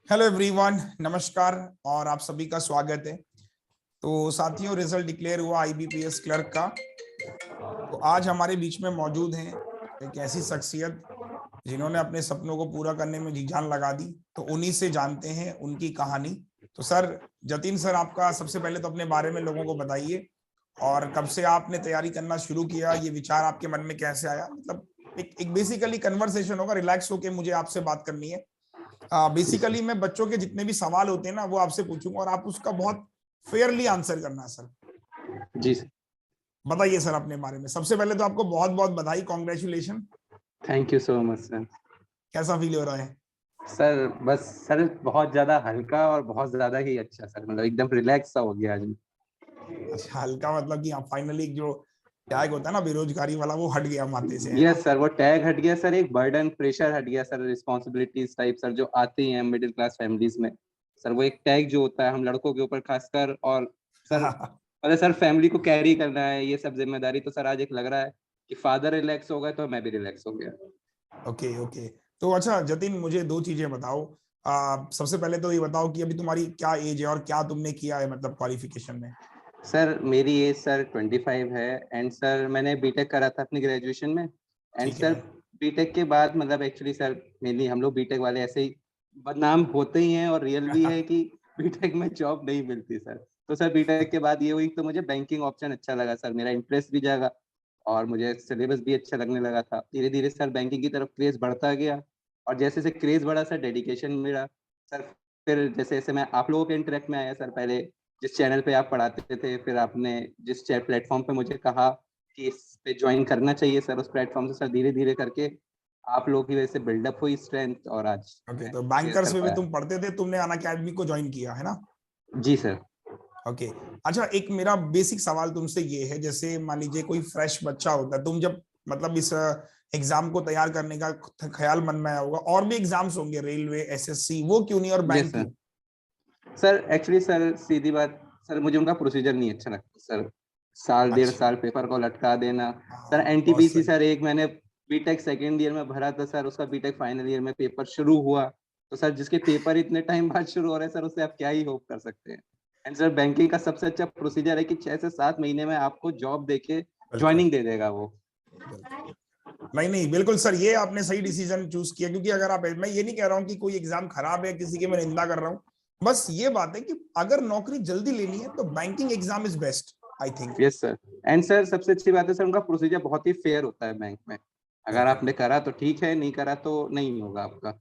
Hello everyone, नमस्कार और आप सभी का स्वागत है। तो साथियों, रिजल्ट डिक्लेयर हुआ आईबीपीएस क्लर्क का। तो आज हमारे बीच में मौजूद हैं एक ऐसी शख्सियत जिन्होंने अपने सपनों को पूरा करने में जी जान लगा दी। तो उन्हीं से जानते हैं उनकी कहानी। तो सर, जतिन सर, आपका सबसे पहले तो अपने बारे में लोगों को बताइए और कब से आपने तैयारी करना शुरू किया, ये विचार आपके मन में कैसे आया। मतलब एक बेसिकली कन्वर्सेशन होगा, रिलैक्स होके मुझे आपसे बात करनी है। बेसिकली मैं बच्चों के जितने भी सवाल होते हैं ना वो आपसे पूछूंगा और आप उसका बहुत फेयरली आंसर करना है सर। जी सर। बताइए सर अपने बारे में। सबसे पहले तो आपको बहुत बहुत बधाई, congratulation. Thank you so much sir. कैसा फील हो रहा है? सर बस सर बहुत ज्यादा हल्का और बहुत ज्यादा ही अच्छा सर, मतलब एकदम रिलैक्स सा हो गया आज। अच्छा, हल्का मतलब कि आप फाइनली जो टैग होता है ना बेरोजगारी वाला, वो हट गया माथे से, है ना? यस सर, वो टैग हट गया सर, एक बर्डन प्रेशर हट गया सर, रिस्पॉन्सिबिलिटीज टाइप सर जो आती हैं मिडिल क्लास फैमिलीज में। सर वो एक टैग जो होता है हम लड़कों के ऊपर खासकर, और सर मतलब सर फैमिली को कैरी करना है ये सब जिम्मेदारी, तो सर आज एक लग रहा है कि फादर रिलैक्स हो गए तो मैं भी रिलैक्स हो गया। Okay okay. तो अच्छा जतिन, मुझे दो चीजें बताओ। सबसे पहले तो ये बताओ कि अभी तुम्हारी क्या एज है और क्या तुमने किया है, मतलब क्वालिफिकेशन में। सर मेरी एज सर 25 है, एंड सर मैंने बीटेक करा था अपनी ग्रेजुएशन में। एंड ठीक सर है। बीटेक के बाद मतलब एक्चुअली सर मेनली हम लोग बीटेक वाले ऐसे ही बदनाम होते ही हैं, और रियल भी है कि बीटेक में जॉब नहीं मिलती सर। तो सर बीटेक के बाद ये हुई तो मुझे बैंकिंग ऑप्शन अच्छा लगा सर, मेरा इंटरेस्ट भी जागा और मुझे सिलेबस भी अच्छा लगने लगा था। धीरे धीरे सर बैंकिंग की तरफ क्रेज बढ़ता गया, और जैसे जैसे क्रेज बढ़ा सर डेडिकेशन मेरा सर। फिर जैसे जैसे मैं आप लोगों के इंटरेक्ट में आया सर, पहले जिस चैनल पे आप पढ़ाते थे, फिर आपने जिस प्लेटफॉर्म पे मुझे कहा कि इस पे ज्वाइन करना चाहिए सर, उस प्लेटफॉर्म से सर धीरे धीरे करके आप लोगों की वजह से बिल्डअप हुई स्ट्रेंथ, और आज ओके, मैं तो क्लियर बैंकर्स कर में पाया। तुम पढ़ते थे, तुमने अन अकेडमी को ज्वाइन किया है ना? जी सर। ओके। अच्छा, एक मेरा बेसिक सवाल तुमसे ये है, जैसे मान लीजिए कोई फ्रेश बच्चा होता है, तुम जब मतलब इस एग्जाम को तैयार करने का ख्याल मन में आया होगा, और भी एग्जाम्स होंगे, रेलवे, एसएससी, वो क्यों नहीं और यस बैंक सर। क्यों? सर एक्चुअली सर सीधी बात सर, मुझे उनका प्रोसीजर नहीं अच्छा लगता सर। साल डेढ़ अच्छा। साल पेपर को लटका देना। सर हाँ, बहुत एनटीपीसी सही। सर, एक मैंने बीटेक सेकेंड ईयर में भरा था सर, उसका बीटेक फाइनल ईयर में पेपर शुरू हुआ, तो सर जिसके पेपर इतने टाइम बाद शुरू हो रहे हैं सर, उससे आप क्या ही होप कर सकते हैं। एंड सर बैंकिंग का सबसे अच्छा प्रोसीजर है कि 6 से 7 महीने में आपको जॉब देके बिल्कुल ज्वाइनिंग दे देगा वो। बिल्कुल। नहीं नहीं, बिल्कुल सर, ये आपने सही डिसीजन चूज किया। क्योंकि अगर आप, मैं ये नहीं कह रहा हूँ कि कोई एग्जाम खराब है, किसी की मैं निंदा कर रहा हूँ। बस ये बात है कि अगर नौकरी जल्दी लेनी है तो banking exam is best, I think. Yes sir. And sir सबसे अच्छी बात है सर, उनका प्रोसीजर बहुत ही फेयर होता है बैंक में। अगर बिल्कुल आपने करा तो ठीक है, नहीं करा तो नहीं होगा आपका।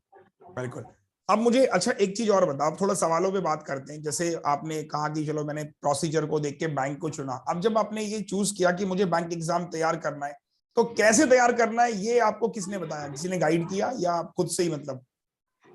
बिल्कुल। अब मुझे अच्छा एक चीज और बताओ, थोड़ा सवालों पे बात करते हैं। जैसे आपने कहा कि चलो मैंने प्रोसीजर को देख के बैंक को चुना, अब जब आपने ये चूज किया कि मुझे बैंक एग्जाम तैयार करना है, तो कैसे तैयार करना है ये आपको किसने बताया? किसी ने गाइड किया या आप खुद से ही मतलब?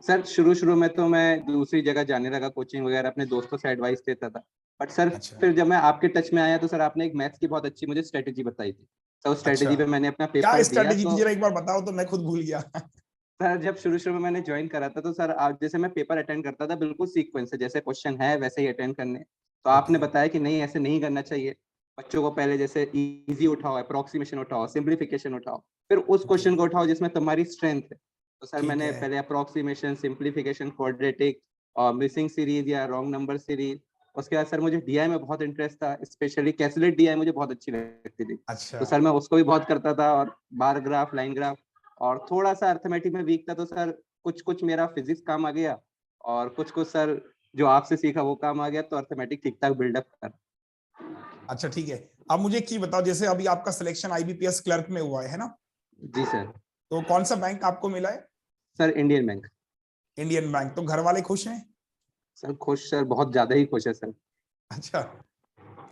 सर शुरू शुरू में तो मैं दूसरी जगह जाने लगा, कोचिंग वगैरह अपने दोस्तों से एडवाइस लेता था। बट सर अच्छा फिर जब मैं आपके टच में आया तो सर आपने एक मैथ्स की बहुत अच्छी मुझे स्ट्रेटेजी बताई थी। तो उस अच्छा। स्ट्रेटेजी पे मैंने अपना क्या पेपर दिया स्ट्रेटेजी थी, तो जरा एक बार बताओ, तो मैं खुद भूल गया। सर जब शुरू शुरू में मैंने ज्वाइन करा था तो सर आज जैसे मैं पेपर अटेंड करता था बिल्कुल सीक्वेंस से, जैसे क्वेश्चन है वैसे ही अटेंड करने। तो ओके। आपने बताया कि नहीं ऐसे नहीं करना चाहिए, बच्चों को पहले जैसे इजी उठाओ, अप्रोक्सीमेशन उठाओ, सिंप्लीफिकेशन उठाओ, फिर उस ओके। क्वेश्चन को उठाओ जिसमें तुम्हारी स्ट्रेंथ है। तो सर ठीक मैंने है। पहले अप्रोक्सीमेशन, सिंप्लीफिकेशन, क्वाड्रेटिक और मिसिंग सीरीज या रॉन्ग नंबर सीरीज। उसके बाद सर मुझे डीआई में बहुत इंटरेस्ट था, स्पेशली कैलकुलेट डीआई मुझे बहुत अच्छी लगती थी। अच्छा। तो सर मैं उसको भी बहुत करता था, और बार ग्राफ, लाइन ग्राफ, और थोड़ा सा अर्थमेटिक में वीक था, तो सर कुछ कुछ मेरा फिजिक्स काम आ गया, और कुछ कुछ सर जो आपसे सीखा वो काम आ गया, तो अर्थमेटिक ठीक ठाक बिल्डअप कर। अच्छा ठीक है। अब मुझे एक चीज बताओ, जैसे अभी आपका सिलेक्शन आईबीपीएस क्लर्क में हुआ है ना? जी सर। तो कौन सा बैंक आपको मिला है? Sir Indian bank. Indian bank. तो घर वाले खुश हैं? सर खुश सर, बहुत ज्यादा ही खुश है सर। अच्छा।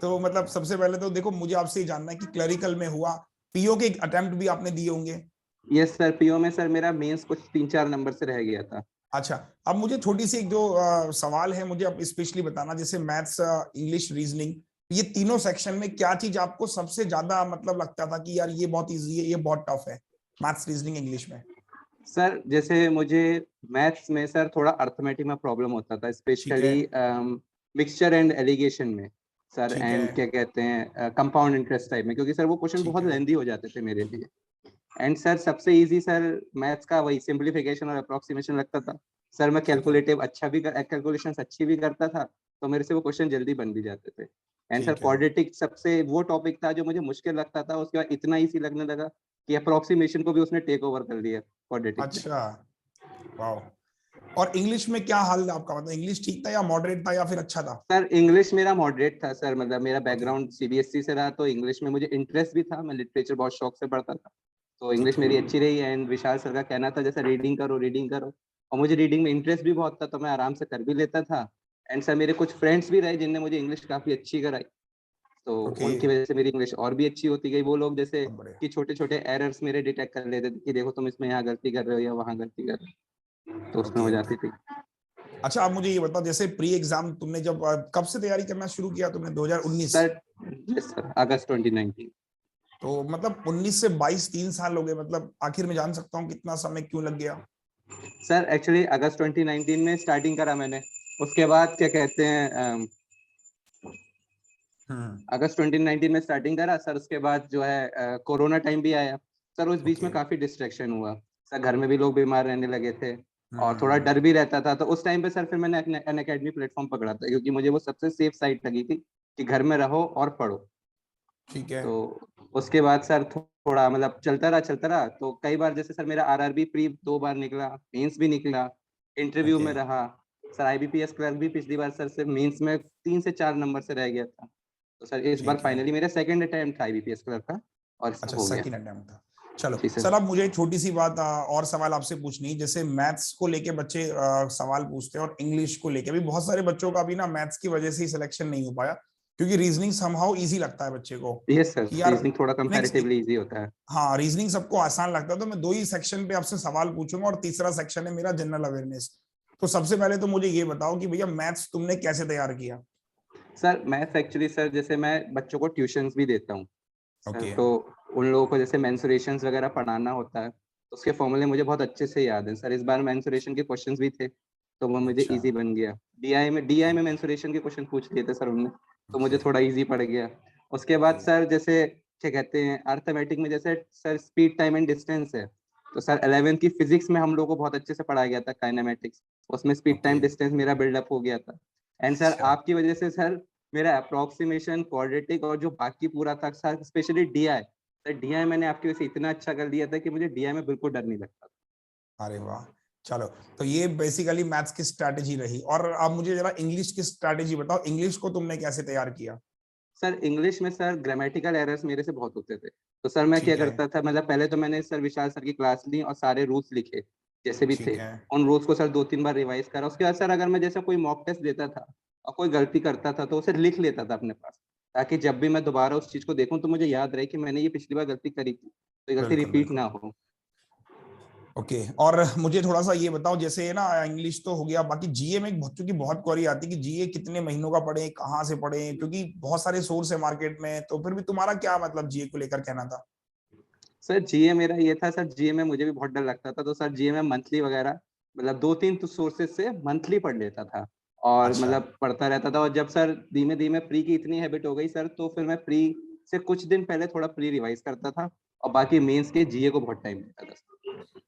तो मतलब सबसे पहले तो देखो, मुझे आपसे ये जानना है कि क्लरिकल में हुआ, पीओ के अटेम्प्ट भी आपने दिए होंगे? यस सर, पीओ में सर मेरा मेंस कुछ 3-4 नंबर से रह गया था। अच्छा। अब मुझे छोटी सी एक जो सवाल है, मुझे अब स्पेशली बताना, जैसे मैथ्स, इंग्लिश, रीजनिंग, ये तीनों सेक्शन में क्या चीज आपको सबसे ज्यादा मतलब लगता था कि यार ये बहुत इजी है, ये बहुत टफ है, मैथ्स, रीजनिंग, इंग्लिश में? सर जैसे मुझे मैथ्स में सर थोड़ा अर्थमेटिक में प्रॉब्लम होता था, ठीक है। स्पेशली मिक्सचर एंड एलिगेशन में सर, ठीक है। एंड क्या कहते हैं कंपाउंड इंटरेस्ट टाइप में, क्योंकि सर वो क्वेश्चन ठीक बहुत है। लेंदी हो जाते थे मेरे लिए। एंड सर सबसे इजी सर मैथ्स का वही सिंप्लीफिकेशन और अप्रोक्सीमेशन लगता था। सर मैं कैलकुलेटिव अच्छा भी कैलकुलेशंस अच्छी भी करता था, तो मेरे से वो क्वेश्चन जल्दी बन भी जाते थे। एंड सर ठीक है। क्वाड्रेटिक सबसे वो टॉपिक था जो मुझे मुश्किल लगता था, उसके बाद इतना इजी लगने लगा कि अप्रोक्सीमेशन को भी उसने टेक ओवर कर लिया क्वाड्रेटिक ने। अच्छा, वाह। और इंग्लिश में क्या हाल आपका, मतलब इंग्लिश ठीक था या मॉडरेट था या फिर अच्छा था? सर इंग्लिश मेरा मॉडरेट था सर, मतलब मेरा ओके। बैकग्राउंड सीबीएसई से रहा, तो इंग्लिश में मुझे इंटरेस्ट भी था, मैं लिटरेचर बहुत शौक से पढ़ता था, तो ठीक इंग्लिश है। मेरी अच्छी रही। एंड विशाल सर का कहना था जैसे रीडिंग करो रीडिंग करो, और मुझे रीडिंग में इंटरेस्ट भी बहुत था, तो मैं आराम से कर भी लेता था। एंड सर मेरे कुछ फ्रेंड्स भी रहे जिनने मुझे इंग्लिश काफी अच्छी कराई, तो ओके, उनकी वजह से मेरी इंग्लिश और भी अच्छी होती गई। वो लोग जैसे बहुत बढ़िया। कि छोटे छोटे एरर्स मेरे डिटेक्ट कर लेते थे कि देखो तुम इसमें यहाँ गलती कर रहे हो या वहाँ गलती कर रहे हो, तो उसमें ओके हो ओके। जाती थी। अच्छा, आप मुझे ये बताओ, जैसे प्री एग्जाम तुमने जब कब से तैयारी करना शुरू किया तुमने? 2019? सर यस सर, अगस्त 2019। तो मतलब 19 से 22 3 साल हो गए, मतलब आखिर में जान सकता हूँ कितना समय क्यों लग गया? सर एक्चुअली अगस्त 2019 में स्टार्टिंग करा मैंने, उसके बाद क्या कहते हैं हम्म। अगस्त 2019 में स्टार्टिंग करा सर, उसके बाद जो है कोरोना टाइम भी आया सर, उस बीच ओके। में काफी डिस्ट्रैक्शन हुआ सर, घर में भी लोग बीमार रहने लगे थे और थोड़ा हम्म। डर भी रहता था, तो उस टाइम पे सर फिर मैंने अन अकेडमी प्लेटफॉर्म पकड़ा था, क्योंकि मुझे वो सबसे सेफ साइट लगी थी कि घर में रहो और पढ़ो। ठीक है। तो उसके बाद सर थोड़ा मतलब चलता रहा, तो कई बार जैसे सर मेरा आरआरबी प्री 2 बार निकला, मेंस भी निकला, इंटरव्यू ओके। में रहा। सर आईबीपीएस क्लर्क भी पिछली बार सर से मेंस में 3 से 4 नंबर से रह गया था, तो सर इस बार ठीक है। फाइनली मेरा सेकंड अटेम्प्ट था आईबीपीएस क्लर्क का, और सब अच्छा, हो गया। सेकंड अटेम्प्ट था। चलो जी सर। सर, अब मुझे एक छोटी सी बात और सवाल आपसे पूछनी है। जैसे मैथ्स को लेके बच्चे सवाल पूछते हैं, और इंग्लिश को लेके भी बहुत सारे बच्चों का भी ना मैथ्स की वजह से ही सिलेक्शन नहीं हो पाया, क्योंकि रीजनिंग समहाउ इजी लगता है बच्चे को यस सर, कि यार रीजनिंग थोड़ा नेक्स्ट। कंपैरेटिवली इजी होता है। हाँ, रीजनिंग सबको आसान लगता है। तो मैं दो ही सेक्शन पे आपसे सवाल पूछूंगा, और तीसरा सेक्शन है मेरा जनरल अवेयरनेस। तो सबसे पहले तो मुझे ये बताओ कि भैया मैथ्स तुमने कैसे तैयार किया? सर मैथ्स एक्चुअली सर जैसे मैं बच्चों को ट्यूशंस भी देता हूँ सर, ओके। तो उन लोगों को जैसे मेंसुरेशंस वगैरह पढ़ाना होता है, तो उसके फॉर्मूले मुझे बहुत अच्छे से याद है सर। इस बार मेंसुरेशन के क्वेश्चंस भी थे, तो वो मुझे अच्छा। इजी बन गया। डीआई में मेंसुरेशन के क्वेश्चन पूछ लिए थे सर उन्होंने, तो मुझे ओके थोड़ा इजी पड़ गया। उसके बाद ओके। सर जैसे क्या कहते हैं अर्थमेटिक में जैसे sir speed time and distance है, तो सर 11वीं की फिजिक्स में हम लोग को बहुत अच्छे से पढ़ाया गया था काइनेमेटिक्स, उसमें स्पीड ओके। टाइम डिस्टेंस मेरा बिल्डअप हो गया था। एंड सर अच्छा। आपकी वजह से सर मेरा अप्रोक्सीमेशन क्वाड्रेटिक और जो बाकी पूरा था sir, specially DI, sir DI मैंने आपकी वजह से इतना अच्छा कर दिया था कि मुझे डीआई में बिल्कुल डर नहीं लगता। अरे वाह। चलो, तो ये बेसिकली मैथ्स की स्ट्रैटेजी रही। और आप मुझे जरा इंग्लिश की स्ट्रैटेजी बताओ, इंग्लिश को तुमने कैसे तैयार किया? सर इंग्लिश में सर ग्रामेटिकल एरर्स मेरे से बहुत होते थे, तो सर मैं क्या ठीक है। करता था, मतलब पहले तो मैंने सर विशाल सर की क्लास ली और सारे रूल्स लिखे जैसे भी ठीक थे, है। उन रूल्स को सर 2-3 बार रिवाइज करा। उसके बाद सर अगर मैं जैसे कोई मॉक टेस्ट देता था और कोई गलती करता था, तो उसे लिख लेता था अपने पास, ताकि जब भी मैं दोबारा उस चीज को देखूं तो मुझे याद रहे कि मैंने ये पिछली बार गलती करी थी, तो ये गलती बिल्कुल रिपीट बिल्कुल। ना हो। ओके। और मुझे थोड़ा सा ये बताओ, जैसे ना इंग्लिश तो हो गया, बाकी जीए में चूंकि बहुत क्वेरी आती है कि जीए कितने महीनों का पढ़े, कहाँ से पढ़े, क्योंकि बहुत सारे सोर्स है मार्केट में। तो फिर भी तुम्हारा क्या मतलब जीए को लेकर कहना था? सर जीए मेरा ये था सर, जीए में मुझे भी बहुत डर लगता था, तो सर जीए में मंथली वगैरह मतलब 2-3 तो सोर्सेज से मंथली पढ़ लेता था, और अच्छा। मतलब पढ़ता रहता था। और जब सर धीमे धीमे प्री की इतनी हैबिट हो गई सर, तो फिर मैं प्री से कुछ दिन पहले थोड़ा प्री रिवाइज करता था, और बाकी मेंस के जीए को बहुत टाइम देता था।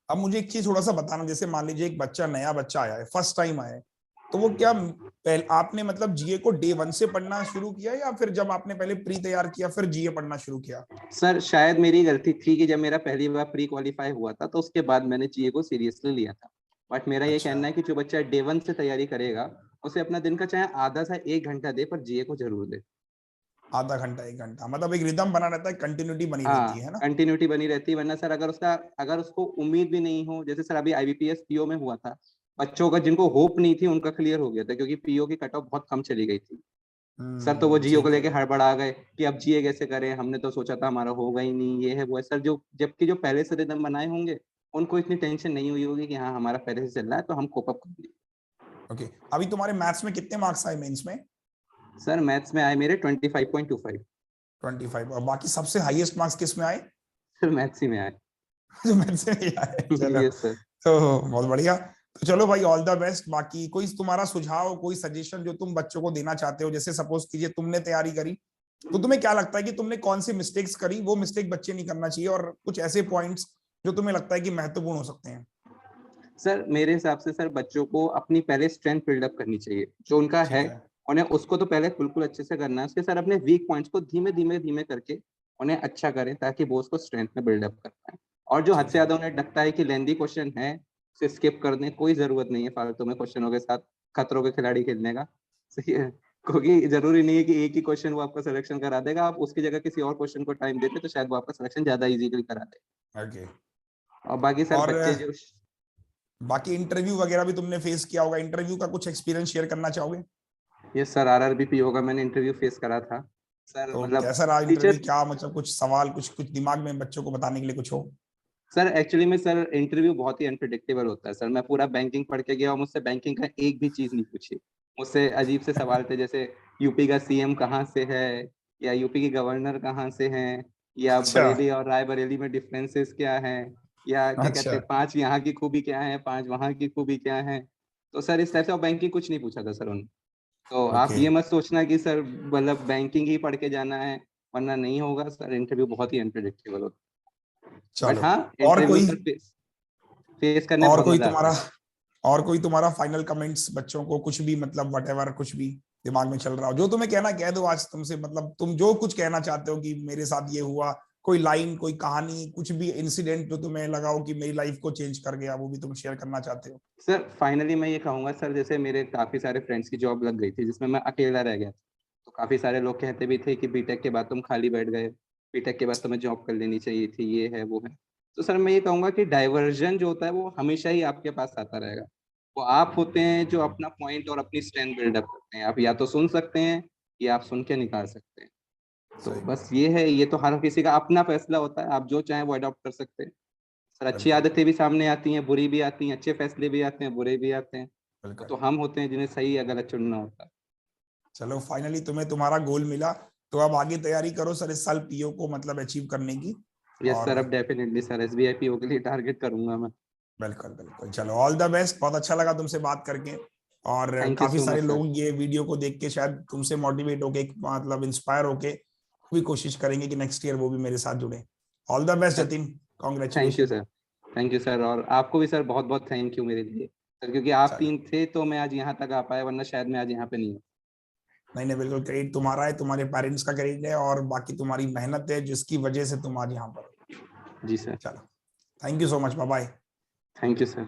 अब मुझे एक चीज थोड़ा सा बताना, जैसे मान लीजिए एक बच्चा, नया बच्चा आया है, फर्स्ट टाइम आया है, तो वो क्या पहले आपने मतलब जीए को डे वन से पढ़ना शुरू किया, या फिर जब आपने पहले प्री तैयार किया फिर जीए पढ़ना शुरू किया? सर शायद मेरी गलती थी कि जब मेरा पहली बार प्री क्वालिफाई हुआ था, तो उसके बाद मैंने जीए को सीरियसली लिया था। बट मेरा ये अच्छा, कहना है कि जो बच्चा डे वन से तैयारी करेगा, उसे अपना दिन का चाहे आधा से 1 घंटा दे, पर जीए को जरूर दे। आधा घंटा 1 घंटा, मतलब एक रिदम बना रहता है, कंटिन्यूटी बनी रहती है हाँ ना? कंटिन्यूटी बनी रहती है, वरना सर अगर उसको उम्मीद भी नहीं हो, जैसे सर अभी आईबीपीएस पीओ में हुआ था, बच्चों का जिनको होप नहीं थी उनका क्लियर हो गया था, क्योंकि पीओ की कट ऑफ बहुत कम चली गई थी। सर तो वो जीओ को ठीक है। लेके हड़बड़ा गए कि अब जीए कैसे करें, हमने तो सोचा था हमारा होगा ही नहीं, ये है वो है सर, जो जबकि जो पहले से रिदम बनाए होंगे उनको इतनी टेंशन नहीं हुई होगी कि हाँ हमारा पहले से चल रहा है तो हम कोप अप कर लेंगे। ओके। अभी तुम्हारे मैथ्स में कितने मार्क्स आए मेंस में? सर मैथ्स में आए मेरे 25.25। 25। और बाकी सबसे हाईएस्ट मार्क्स किस में आए? सर मैथ्स ही में आए। जो मैथ्स में ही आए, चलो। Yes sir. तो बहुत बढ़िया। तो चलो भाई, ऑल द बेस्ट। बाकी कोई तुम्हारा सुझाव, कोई सजेशन जो तुम बच्चों को देना चाहते हो? जैसे सपोज कीजिए तुमने तैयारी करी, तो तुम्हें क्या लगता है कि तुमने कौन सी मिस्टेक्स करी, वो मिस्टेक बच्चे नहीं करना चाहिए, और कुछ ऐसे पॉइंट्स जो तुम्हें लगता है कि महत्वपूर्ण हो सकते हैं? सर मेरे हिसाब से सर बच्चों को अपनी पहले स्ट्रेंथ बिल्डअप करनी चाहिए, जो उनका ठीक है है। उन्हें उसको तो पहले बिल्कुल अच्छे से करना है। उसके सर अपने वीक पॉइंट्स को धीमे धीमे धीमे करके उन्हें अच्छा करें, ताकि वो उसको स्ट्रेंथ में बिल्डअप कर पाए। और जो हद ठीक से है। ज्यादा उन्हें लगता है कि लेंदी क्वेश्चन है, उसे स्किप कर दें, कोई जरूरत नहीं है फालतू में क्वेश्चनों के साथ खतरों के खिलाड़ी खेलने का। सही है, क्योंकि जरूरी नहीं है कि एक ही क्वेश्चन वो आपका सिलेक्शन करा देगा। आप उसकी जगह किसी और क्वेश्चन को टाइम देते तो शायद वो आपका सिलेक्शन ज्यादा इजीली करा दे। ओके। और बाकी सर और बच्चे जो बाकी इंटरव्यू वगैरह भी तुमने फेस किया होगा, इंटरव्यू का कुछ एक्सपीरियंस शेयर करना चाहोगे? ये सर आरआरबी पीओ का मैंने इंटरव्यू फेस करा था सर। तो मतलब कैसा रहा इंटरव्यू? टीचर क्या मतलब कुछ सवाल, कुछ कुछ दिमाग में बच्चों को बताने के लिए कुछ हो? सर एक्चुअली में सर इंटरव्यू बहुत ही अनप्रिडिक्टेबल होता है सर। मैं पूरा बैंकिंग पढ़ के गया और मुझसे बैंकिंग का एक भी चीज नहीं पूछी। मुझसे अजीब से सवाल थे, जैसे यूपी का सीएम कहाँ से है, या यूपी के गवर्नर कहाँ से हैं, या अच्छा। बरेली और रायबरेली में डिफरेंसेस क्या है, या क्या कहते अच्छा। हैं 5 यहाँ की खूबी क्या है, 5 वहाँ की खूबी क्या है। तो सर इस टाइप से, और बैंकिंग कुछ नहीं पूछा था सर उन्होंने। तो आप ओके। ये मत सोचना कि सर मतलब बैंकिंग ही पढ़ के जाना है, वरना नहीं होगा सर। इंटरव्यू बहुत ही अनप्रिडिक्टेबल होता है, बट चलो। हाँ और इंटरव्यू कोई सर फेस करने में और बहुत कोई मजा आता तुम्हारा है। और कोई तुम्हारा फाइनल कमेंट्स बच्चों को, कुछ भी मतलब वटेवर, कुछ भी दिमाग में चल रहा हो जो तुम्हें कहना, कह दो आज तुमसे, मतलब तुम जो कुछ कहना चाहते हो कि मेरे साथ ये हुआ, कोई लाइन, कोई कहानी, कुछ भी इंसिडेंट जो तुम्हें लगा हो कि मेरी लाइफ को चेंज कर गया, वो भी तुम शेयर करना चाहते हो? सर फाइनली मैं ये कहूंगा सर, जैसे मेरे काफी सारे फ्रेंड्स की जॉब लग गई थी जिसमें मैं अकेला रह गया था। तो काफी सारे लोग कहते भी थे कि बीटेक के बाद तुम खाली बैठ गए, बीटेक के बाद तुम्हें जॉब कर लेनी चाहिए थी, ये है वो है। तो सर मैं ये कहूंगा कि डाइवर्जन जो होता है वो हमेशा ही आपके पास आता रहेगा। वो आप होते हैं जो अपना पॉइंट और अपनी स्ट्रेंथ बिल्डअप करते हैं। आप या तो सुन सकते हैं या आप सुन के निकाल सकते हैं। तो सही बस बात। ये है, ये तो हर किसी का अपना फैसला होता है। आप जो चाहें वो अडॉप्ट कर सकते हैं सर। अच्छी बिल्कुल। आदतें भी सामने आती हैं, बुरी भी आती हैं, अच्छे फैसले भी आते हैं, बुरे भी आते हैं। वो बिल्कुल। तो हम होते हैं जिन्हें सही या गलत चुनना होता है। चलो, फाइनली तुम्हें तुम्हारा गोल मिला, तो अब आगे तैयारी करो सर इस साल पीओ को मतलब अचीव करने की। यस और सर, अब डेफिनेटली सर एसबीआई पीओ के लिए टारगेट करूंगा मैं। बिल्कुल बिल्कुल, चलो ऑल द बेस्ट। बहुत अच्छा लगा तुमसे बात करके। और थैंक यू काफी सो सारे मच सर। लोग ये वीडियो को देख के शायद तुमसे मोटिवेट होके, मतलब इंस्पायर होके भी कोशिश करेंगे कि नेक्स्ट ईयर वो भी मेरे साथ जुड़े। All the best sir Jatin. Thank you congratulation. Sir. Thank you sir, और आपको भी सर बहुत बहुत थैंक यू मेरे लिए सर, क्योंकि आप चलो। 3 थे तो मैं आज यहाँ तक आ पाया, वरना शायद मैं आज यहाँ पे नहीं हूँ। नहीं नहीं, बिल्कुल क्रेडिट तुम्हारा है, तुम्हारे पेरेंट्स का क्रेडिट है, और बाकी तुम्हारी मेहनत है जिसकी वजह से तुम आज यहाँ पर हो। जी सर। चलो, thank you so much, bye bye. Thank you sir.